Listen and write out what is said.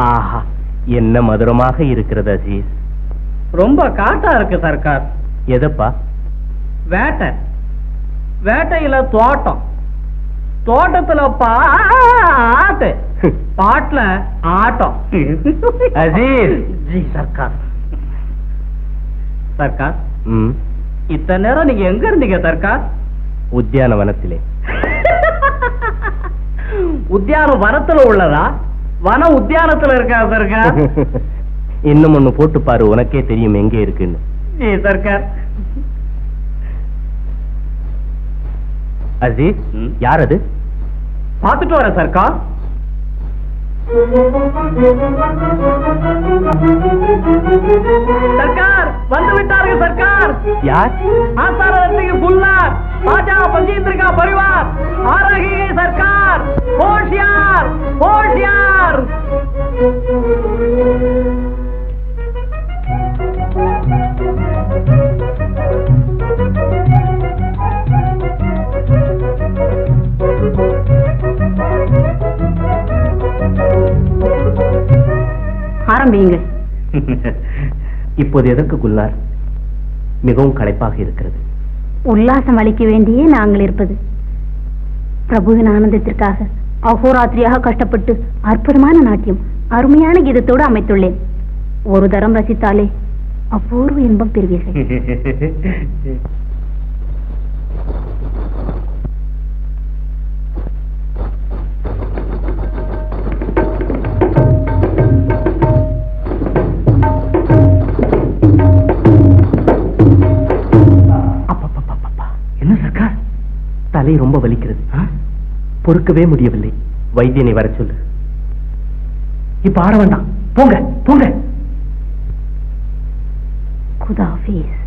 ஆஹா, என்ன மதுரமாக இருக்கிறது அசீஸ். ரொம்ப காட்டா இருக்கு சர்க்கார். எதப்பா? வேட்டை. வேட்டையில தோட்டம், தோட்டத்துல பாட்டு, பாட்டுல ஆட்டம். அசீஸ். ஜி சர்க்கார். சர்க்கார், இத்தனை நேரம் நீங்க எங்க இருந்தீங்க சர்க்கார்? உத்தியானவனத்திலே. உத்தியான வனத்துல உள்ளதா? வன உத்தியானத்துல இருக்கா சர்க்கார்? இன்னும் ஒண்ணு போட்டு பாரு, உனக்கே தெரியும் எங்கே இருக்குன்னு. ஜி சர்க்கார். அஜீஸ், யார் அது? பார்த்துட்டு வரேன் சர்க்கார். சர்க்கார் வந்து விட்டார்கள் சர்க்கார். யார்? ஆசாரத்திற்கு புல்லார் ராஜா பஞ்சேந்திரிகா பரிவார் ஆரகி சர்க்கார். ஹோஷியார் ஹோஷியார். ஆரம்பியுங்கள். இப்போது எதற்கு குல்லார்? மிகவும் களைப்பாக இருக்கிறது. உல்லாசம் அளிக்க வேண்டியே நாங்கள் இருப்பது. பிரபுவின் ஆனந்தத்திற்காக அகோராத்திரியாக கஷ்டப்பட்டு அற்புதமான நாட்டியம், அருமையான கீதத்தோடு அமைத்துள்ளேன். ஒரு தரம் ரசித்தாலே அபூர்வ இன்பம் பெறுவீர்கள். என்ன சர்க்கார், தலை ரொம்ப வலிக்கிறது, பொறுக்கவே முடியவில்லை. வைத்தியனை வர சொல்லு. இப்ப ஆட வேண்டாம், போங்க போங்க. குதாஃபீஸ்.